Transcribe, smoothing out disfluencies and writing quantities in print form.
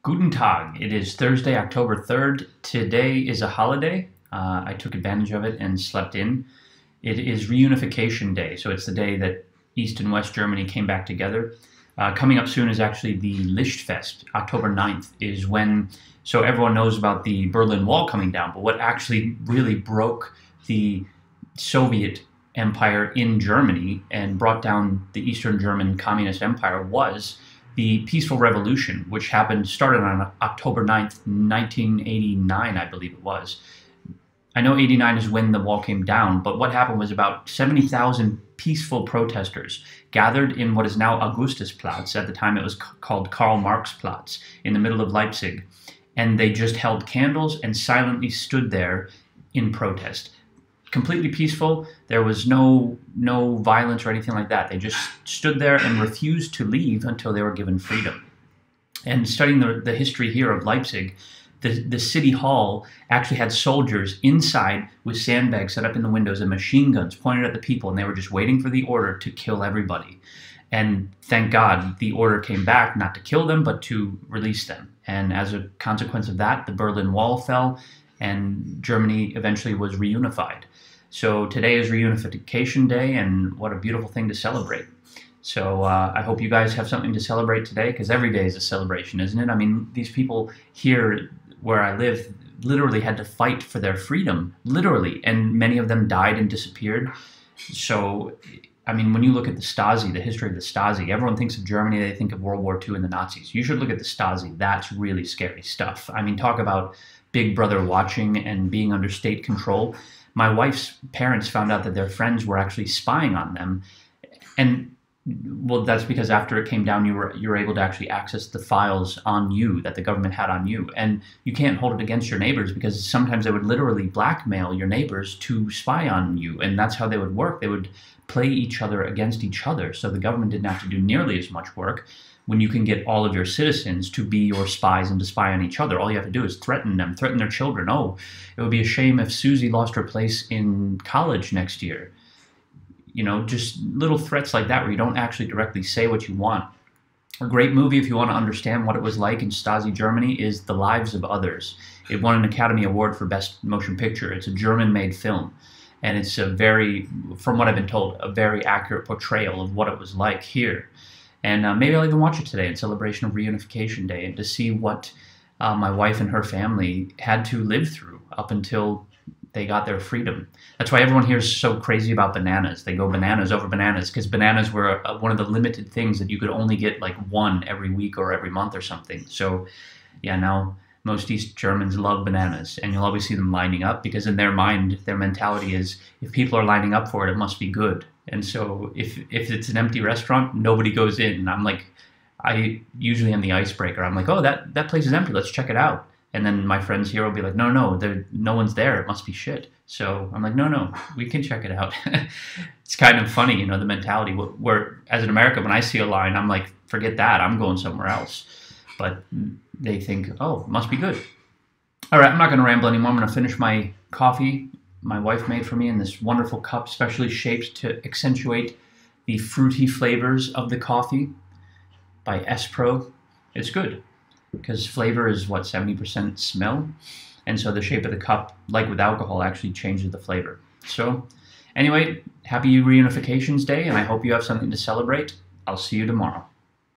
Guten Tag. It is Thursday, October 3rd. Today is a holiday. I took advantage of it and slept in. It is Reunification Day, so it's the day that East and West Germany came back together. Coming up soon is actually the Lichtfest. October 9th is when, so everyone knows about the Berlin Wall coming down, but what actually really broke the Soviet Empire in Germany and brought down the Eastern German Communist Empire was the peaceful revolution, which started on October 9th, 1989, I believe it was. I know 89 is when the wall came down, but what happened was about 70,000 peaceful protesters gathered in what is now Augustusplatz. At the time it was called Karl Marx Platz, in the middle of Leipzig. And they just held candles and silently stood there in protest. Completely peaceful. There was no violence or anything like that. They just stood there and refused to leave until they were given freedom. And studying the history here of Leipzig, the city hall actually had soldiers inside with sandbags set up in the windows and machine guns pointed at the people, and they were just waiting for the order to kill everybody. And thank God the order came back, not to kill them, but to release them. And as a consequence of that, the Berlin Wall fell, and Germany eventually was reunified. So today is Reunification Day, and what a beautiful thing to celebrate. So I hope you guys have something to celebrate today, because every day is a celebration, isn't it? I mean, these people here where I live literally had to fight for their freedom, literally, and many of them died and disappeared. So, I mean, when you look at the Stasi, the history of the Stasi, everyone thinks of Germany, they think of World War II and the Nazis. You should look at the Stasi. That's really scary stuff. I mean, talk about Big Brother watching and being under state control. My wife's parents found out that their friends were actually spying on them. And, well, that's because after it came down, you were able to actually access the files on you that the government had on you. And you can't hold it against your neighbors, because sometimes they would literally blackmail your neighbors to spy on you. And that's how they would work. They would play each other against each other. So the government didn't have to do nearly as much work. When you can get all of your citizens to be your spies and to spy on each other, all you have to do is threaten them, threaten their children. Oh, it would be a shame if Susie lost her place in college next year. You know, just little threats like that where you don't actually directly say what you want. A great movie, if you want to understand what it was like in Stasi Germany, is The Lives of Others. It won an Academy Award for Best Motion Picture. It's a German-made film. And it's from what I've been told, a very accurate portrayal of what it was like here. And maybe I'll even watch it today in celebration of Reunification Day, and to see what my wife and her family had to live through up until they got their freedom. That's why everyone here is so crazy about bananas. They go bananas over bananas, because bananas were one of the limited things that you could only get like one every week or every month or something. So yeah, now most East Germans love bananas, and you'll always see them lining up, because in their mind, their mentality is, if people are lining up for it, it must be good. And so if it's an empty restaurant, nobody goes in. And I'm like, I usually am the icebreaker. I'm like, oh, that place is empty, let's check it out. And then my friends here will be like, no, no one's there, it must be shit. So I'm like, no, we can check it out. It's kind of funny, you know, the mentality where as an American, when I see a line, I'm like, forget that, I'm going somewhere else. But they think, oh, it must be good. All right, I'm not going to ramble anymore. I'm going to finish my coffee my wife made for me in this wonderful cup, specially shaped to accentuate the fruity flavors of the coffee by S-Pro. It's good, because flavor is, what, 70% smell? And so the shape of the cup, like with alcohol, actually changes the flavor. So anyway, happy Reunifications Day, and I hope you have something to celebrate. I'll see you tomorrow.